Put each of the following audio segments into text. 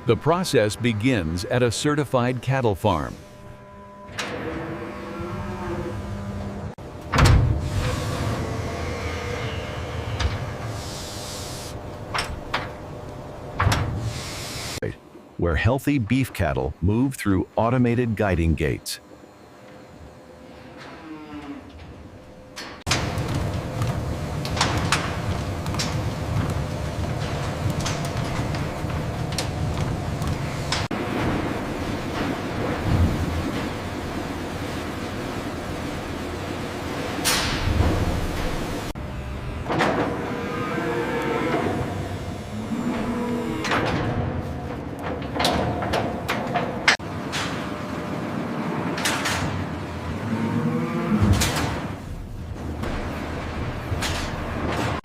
The process begins at a certified cattle farm. Where healthy beef cattle move through automated guiding gates.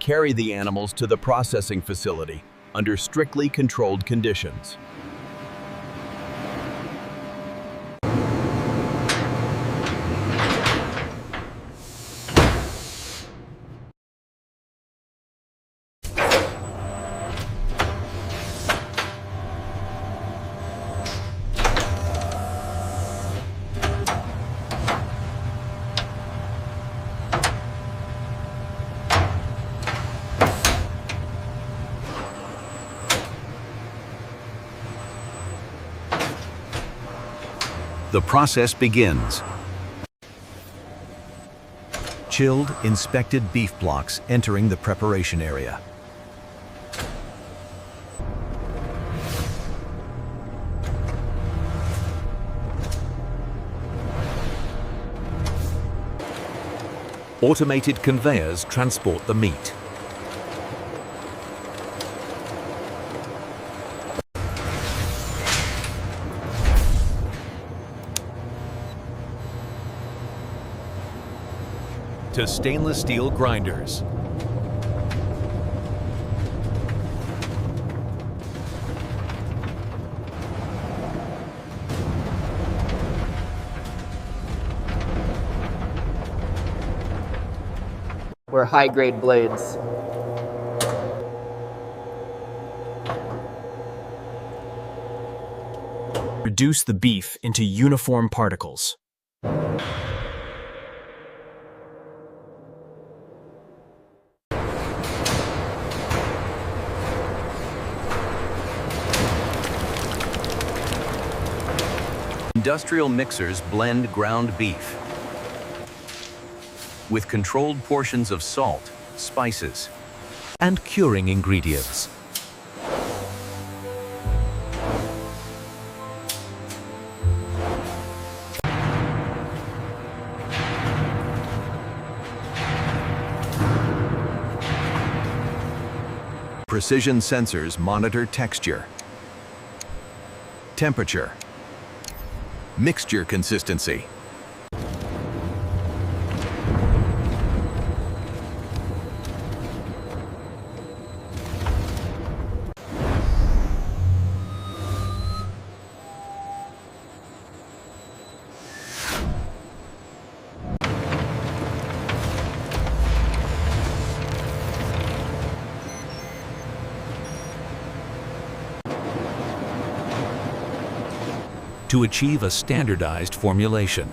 Carry the animals to the processing facility under strictly controlled conditions. The process begins. Chilled, inspected beef blocks entering the preparation area. Automated conveyors transport the meat. To stainless steel grinders. We're high-grade blades. Reduce the beef into uniform particles. Industrial mixers blend ground beef with controlled portions of salt, spices, and curing ingredients. Precision sensors monitor texture, temperature, mixture consistency. To achieve a standardized formulation.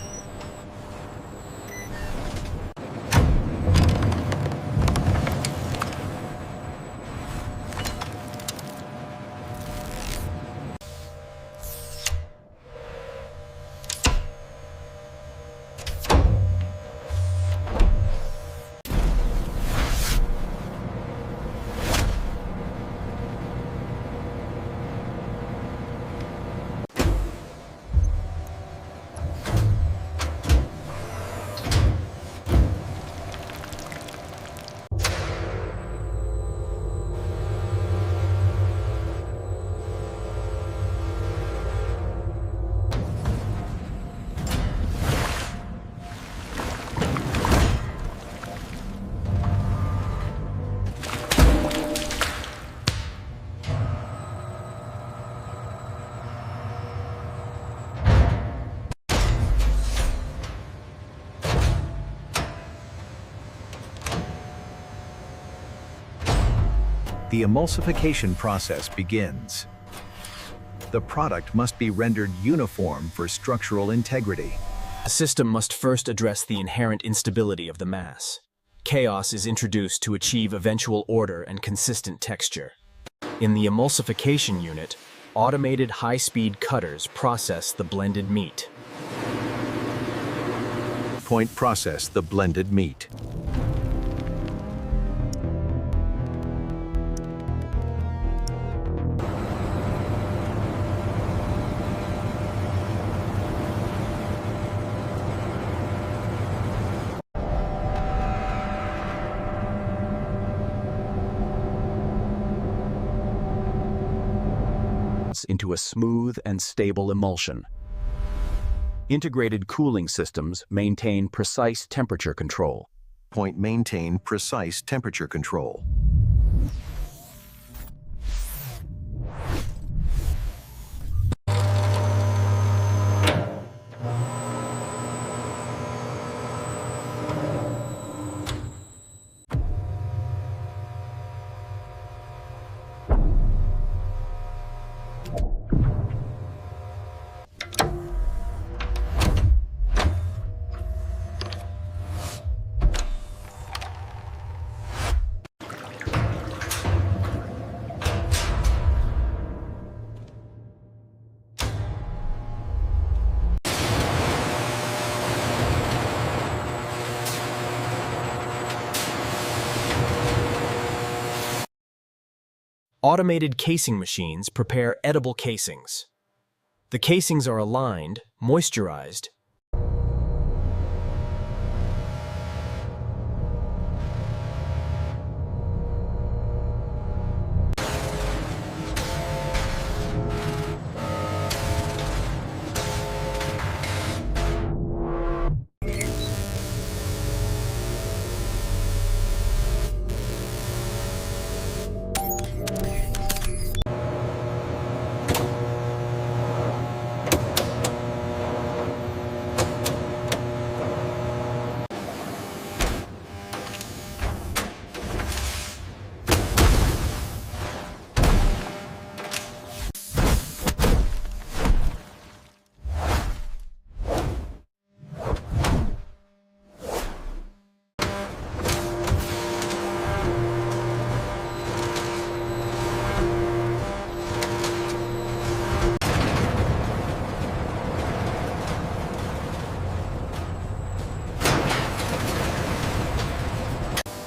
The emulsification process begins. The product must be rendered uniform for structural integrity. The system must first address the inherent instability of the mass. Chaos is introduced to achieve eventual order and consistent texture. In the emulsification unit, automated high-speed cutters process the blended meat. Point process the blended meat. Into a smooth and stable emulsion. Integrated cooling systems maintain precise temperature control. Maintain precise temperature control. Automated casing machines prepare edible casings. The casings are aligned, moisturized,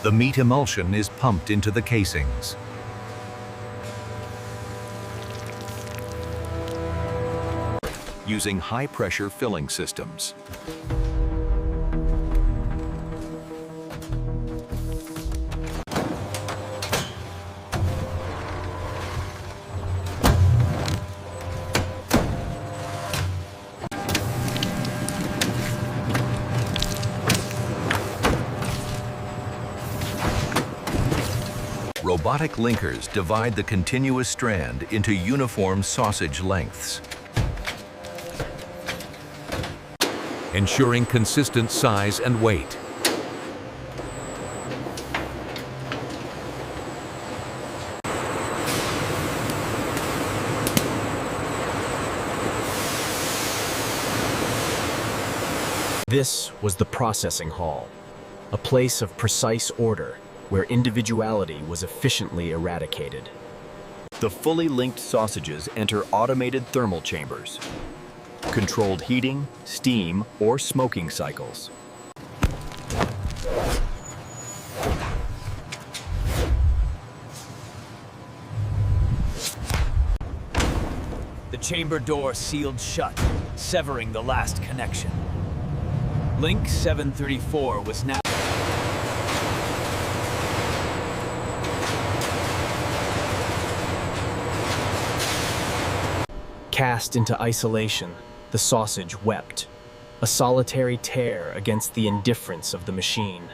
The meat emulsion is pumped into the casings. Using high-pressure filling systems. Robotic linkers divide the continuous strand into uniform sausage lengths, ensuring consistent size and weight. This was the processing hall, a place of precise order where individuality was efficiently eradicated. The fully linked sausages enter automated thermal chambers, controlled heating, steam, or smoking cycles. The chamber door sealed shut, severing the last connection. Link 734 was now Cast into isolation, the sausage wept, a solitary tear against the indifference of the machine.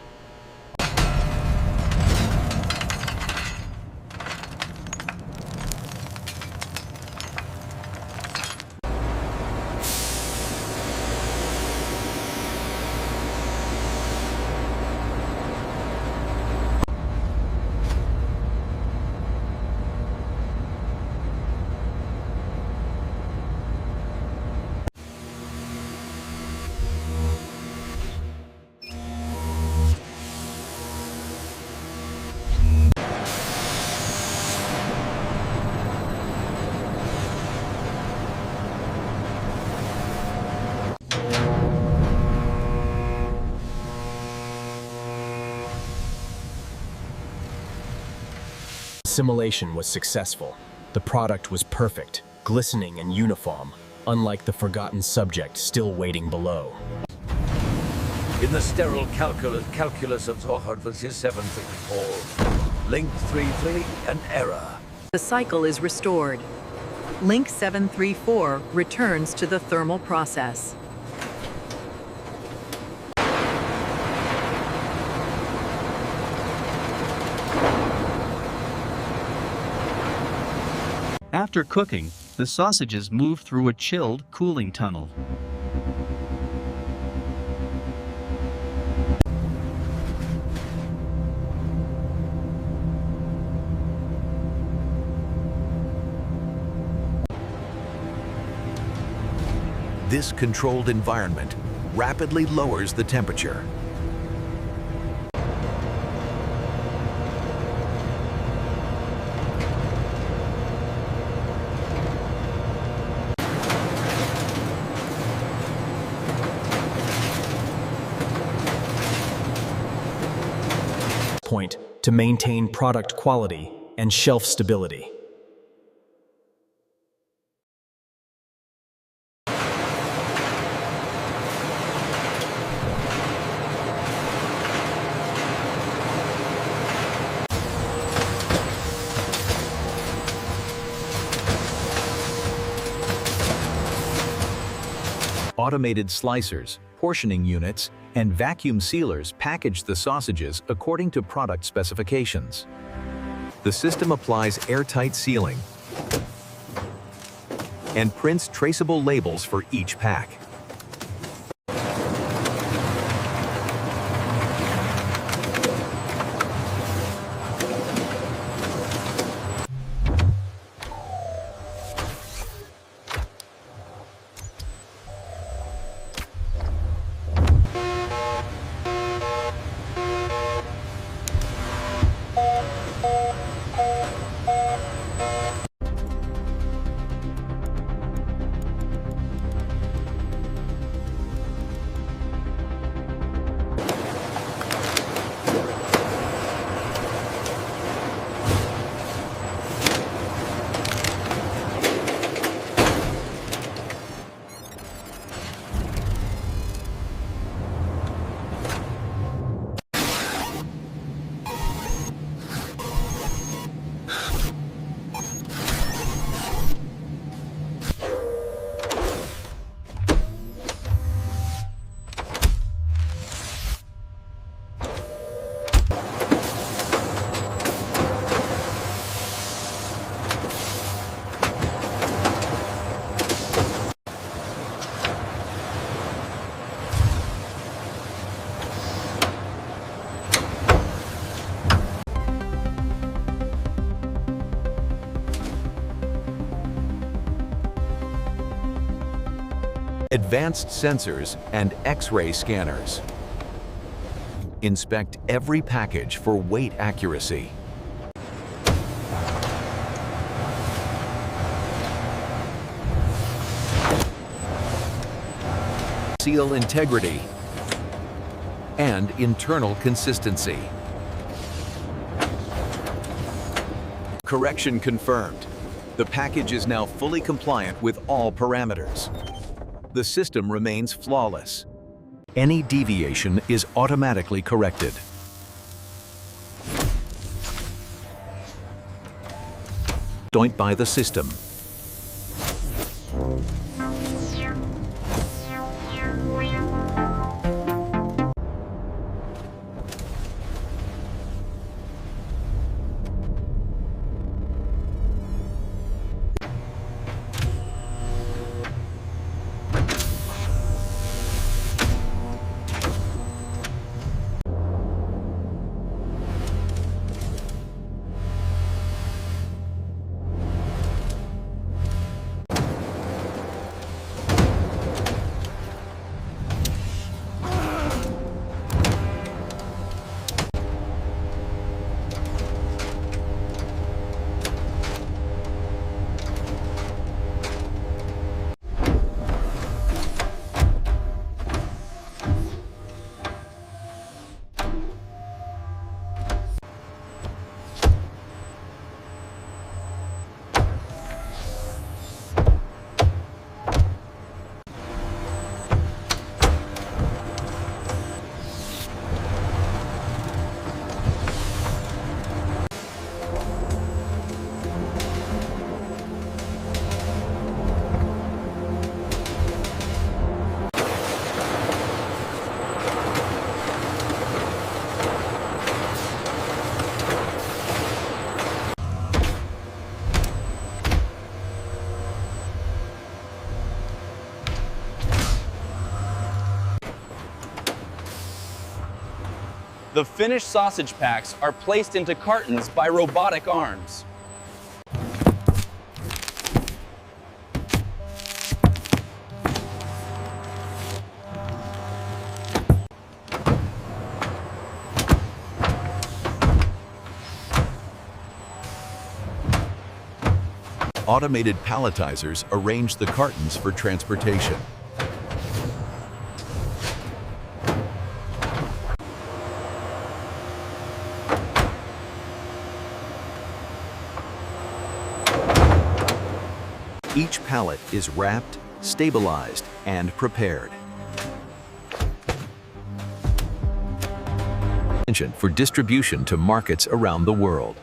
Assimilation was successful. The product was perfect, glistening and uniform, unlike the forgotten subject still waiting below. In the sterile calculus of Zohar versus 734, link 33, an error. The cycle is restored. Link 734 returns to the thermal process. After cooking, the sausages move through a chilled cooling tunnel. This controlled environment rapidly lowers the temperature. Point to maintain product quality and shelf stability. Automated slicers, portioning units, and vacuum sealers package the sausages according to product specifications. The system applies airtight sealing and prints traceable labels for each pack. Advanced sensors and X-ray scanners. Inspect every package for weight accuracy. Seal integrity and internal consistency. Correction confirmed. The package is now fully compliant with all parameters. The system remains flawless. Any deviation is automatically corrected. Don't buy the system. The finished sausage packs are placed into cartons by robotic arms. Automated palletizers arrange the cartons for transportation. Each pallet is wrapped, stabilized, and prepared. For distribution to markets around the world.